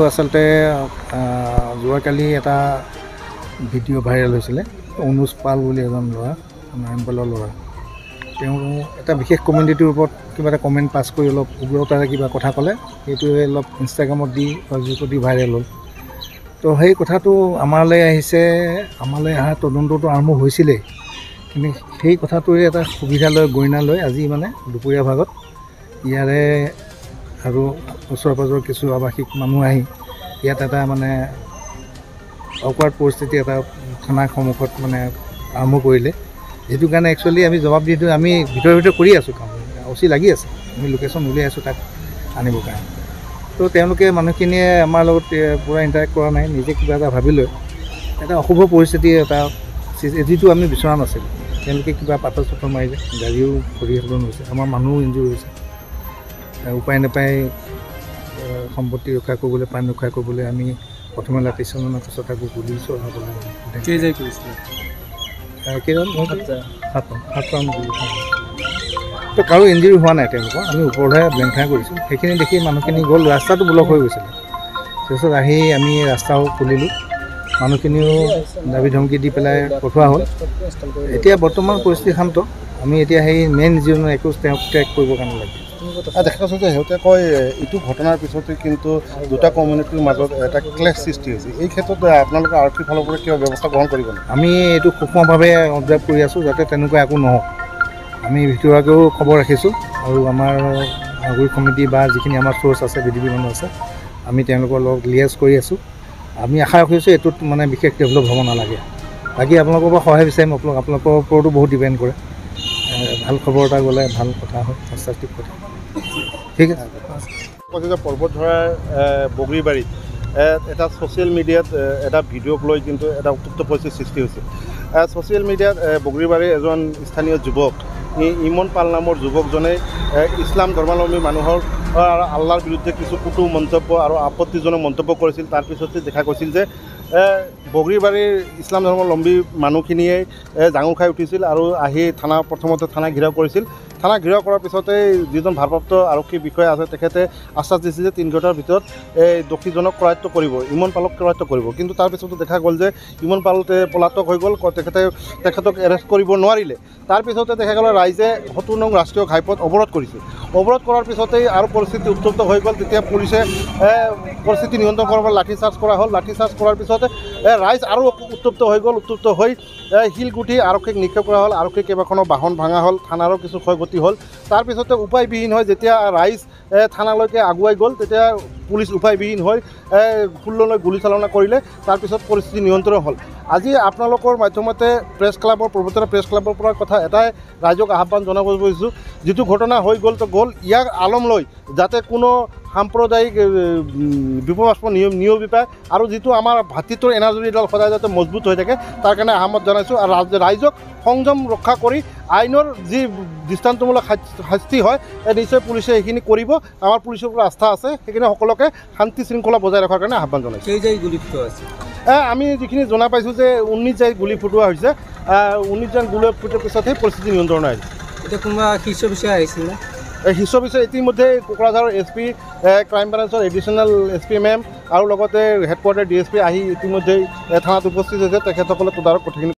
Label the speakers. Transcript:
Speaker 1: আচলতে যোৱাকালি এটা ভিডিঅ' ভাইৰেল হৈছিলে। অনুজ পাল বুলি এজন ল'ৰা, নাৰায়ণপালৰ ল'ৰা, তেওঁ এটা বিশেষ কমিউনিটিৰ ওপৰত কিবা এটা কমেণ্ট পাছ কৰি অলপ উগ্ৰতাৰে কিবা কথা ক'লে। সেইটোৱে অলপ ইনষ্টাগ্ৰামত দি ফেচবুকত দি ভাইৰেল হ'ল। তো সেই কথাটো আমালৈ আহিছে। আমালৈ অহা তদন্তটো আৰম্ভ হৈছিলেই, কিন্তু সেই কথাটোৱে এটা সুবিধা লৈ গইনা লৈ আজি মানে দুপৰীয়া ভাগত ইয়াৰে আৰু ওচৰ পাজৰ কিছু আৱাসিক মানুহ আহি ইয়াত এটা মানে অকৱাৰ্ড পৰিস্থিতি এটা থানাৰ সন্মুখত মানে আৰম্ভ কৰিলে। সেইটো কাৰণে একচুৱেলি আমি জবাব দি দিওঁ, আমি ভিতৰে কৰি আছোঁ কাম, অচি লাগি আছে, আমি লোকেশ্যন উলিয়াই আছোঁ তাক আনিবৰ কাৰণে। তো তেওঁলোকে মানুহখিনিয়ে আমাৰ লগত পূৰা ইণ্টাৰেক্ট কৰা নাই, নিজে কিবা এটা ভাবি লৈ এটা অশুভ পৰিস্থিতি এটা যিটো আমি বিচৰা নাছিলোঁ। তেওঁলোকে কিবা পাথৰ চাথৰ মাৰিলে, গাড়ীও ক্ষতিসাধন হৈছে, আমাৰ মানুহো ইনজুৰ হৈছে। উপায় নাপায় সম্পত্তি ৰক্ষা কৰিবলৈ, প্ৰাণ ৰক্ষা কৰিবলৈ আমি প্ৰথমে লাঠি চালনাৰ পিছত আকৌ গুলি চলাবলৈ তো কাৰো ইঞ্জুৰি হোৱা নাই তেওঁলোকৰ। আমি ওপৰতহে ব্লেংফায়াৰ কৰিছোঁ। সেইখিনি দেখি মানুহখিনি গ'ল, ৰাস্তাটো ব্লক হৈ গৈছিলে। তাৰপিছত আহি আমি ৰাস্তাও খুলিলোঁ, মানুহখিনিও দাবী ধমকি দি পেলাই পঠোৱা হ'ল। এতিয়া বৰ্তমান পৰিস্থিতি শান্ত। আমি এতিয়া সেই মেইন যিজন একোজ তেওঁক ট্ৰেক কৰিবৰ কাৰণে লাগে।
Speaker 2: দেখা পাইছোঁ যে সিহঁতে কয় এইটো ঘটনাৰ পিছতে কিন্তু দুটা কমিউনিটিৰ মাজত এটা ক্লেশ সৃষ্টি হৈছে। এই ক্ষেত্ৰত আপোনালোকে আৰক্ষীৰ ফালৰ পৰা কিবা ব্যৱস্থা গ্ৰহণ কৰিব?
Speaker 1: আমি এইটো সূক্ষ্মভাৱে অবজাৰ্ভ কৰি আছোঁ যাতে তেনেকুৱা একো নহওক। আমি ভিতৰুৱাকৈও খবৰ ৰাখিছোঁ আৰু আমাৰ নাগৰিক সমিতি বা যিখিনি আমাৰ চ'ৰ্চ আছে, বিডিবি মানুহ আছে, আমি তেওঁলোকৰ লগত লিয়াজ কৰি আছোঁ। আমি আশা ৰাখিছোঁ এইটোত মানে বিশেষ ডেভেলপ হ'ব নালাগে। বাকী আপোনালোকৰ পৰা সহায় বিচাৰিম। আপোনালোকৰ ওপৰতো বহুত ডিপেণ্ড কৰে। ভাল খবৰ এটা গ'লে ভাল কথা হয়, পজিটিভ কথা। ঠিক আছে।
Speaker 2: কৈছে যে পৰ্বতঝৰাৰ বগৰীবাৰীত এটা ছ'চিয়েল মিডিয়াত এটা ভিডিঅ'ক লৈ কিন্তু এটা উত্তপ্ত পৰিস্থিতিৰ সৃষ্টি হৈছে। ছ'চিয়েল মিডিয়াত বগৰীবাৰীৰ এজন স্থানীয় যুৱক ইমন পাল নামৰ যুৱকজনে ইছলাম ধৰ্মাৱলম্বী মানুহৰ আল্লাহৰ বিৰুদ্ধে কিছু কটু মন্তব্য আৰু আপত্তিজনক মন্তব্য কৰিছিল। তাৰপিছতে দেখা গৈছিল যে বগৰীবাৰীৰ ইছলাম ধৰ্মাৱলম্বী মানুহখিনিয়ে জাঙুৰ খাই উঠিছিল আৰু আহি প্ৰথমতে থানা ঘেৰাও কৰিছিল। থানা ঘেৰাও কৰাৰ পিছতে যিজন ভাৰপ্ৰাপ্ত আৰক্ষী বিষয়া আছে তেখেতে আশ্বাস দিছিল যে 3 ঘণ্টাৰ ভিতৰত দোষীজনক কৰায়ত্ব কৰিব, ইমন পালক কৰায়ত্ব কৰিব। কিন্তু তাৰপিছতো দেখা গ'ল যে ইমন পাল পলাতক হৈ গ'ল, তেখেতক এৰেষ্ট কৰিব নোৱাৰিলে। তাৰপিছতে দেখা গ'ল ৰাইজে ৭০ নং ৰাষ্ট্ৰীয় ঘাইপথ অৱৰোধ কৰিছিল। অৱৰোধ কৰাৰ পিছতেই আৰু পৰিস্থিতি উত্তপ্ত হৈ গ'ল। তেতিয়া পুলিচে পৰিস্থিতি নিয়ন্ত্ৰণ কৰাৰ বাবে লাঠিচাৰ্জ কৰা হ'ল। লাঠিচাৰ্জ কৰাৰ পিছতে ৰাইজ আৰু উত্তপ্ত হৈ গ'ল। উত্তপ্ত হৈ শিলগুটি আৰক্ষীক নিক্ষেপ কৰা হ'ল। আৰক্ষীৰ কেইবাখনো বাহন ভাঙা হ'ল, থানাৰো কিছু ক্ষয়ক্ষতি হ'ল। তাৰপিছতে উপায়বিহীন হয় যেতিয়া ৰাইজ থানালৈকে আগুৱাই গ'ল, তেতিয়া পুলিচ উপায়বিহীন হৈ খুল্ললৈ গুলীচালনা কৰিলে। তাৰপিছত পৰিস্থিতি নিয়ন্ত্ৰণ হ'ল। আজি আপোনালোকৰ মাধ্যমতে পৰ্বতঝৰা প্ৰেছ ক্লাবৰ পৰা কথা এটাই ৰাইজক আহ্বান জনাব বিচাৰিছোঁ, যিটো ঘটনা হৈ গ'ল তো গ'ল, ইয়াক আলম লৈ যাতে কোনো সাম্প্ৰদায়িক বিপদাস্পদ নিয়বিপায় আৰু যিটো আমাৰ ভাতৃত্বৰ এনাজৰীডাল সদায় যাতে মজবুত হৈ থাকে তাৰ কাৰণে আহ্বান জনাইছোঁ। আৰু ৰাইজক সংযম ৰক্ষা কৰি আইনৰ যি দৃষ্টান্তমূলক শাস্তি হয় নিশ্চয় পুলিচে সেইখিনি কৰিব। আমাৰ পুলিচৰ পৰা আস্থা আছে, সেইখিনি সকলোকে শান্তি শৃংখলা বজাই ৰখাৰ কাৰণে আহ্বান জনাইছোঁ।
Speaker 3: গুলি ফুটোৱা আছে?
Speaker 2: আমি যিখিনি জনা পাইছোঁ যে 19 জাই গুলি ফুটোৱা হৈছে। 19 জন গুলি ফুটোৱাৰ পিছতহে পৰিস্থিতি নিয়ন্ত্ৰণ আহিছে।
Speaker 3: এতিয়া কোনোবা শীৰ্ষ বিষয়া আহিছিল নে?
Speaker 2: শীৰ্ষ বিষয়া ইতিমধ্যে কোকৰাঝাৰৰ SP, ক্ৰাইম ব্ৰাঞ্চৰ এডিশ্যনেল SP মেম আৰু লগতে হেডকোৱাৰ্টাৰ DSP আহি ইতিমধ্যেই থানাত উপস্থিত হৈছে। তেখেতসকলে তদাৰক কথাখিনি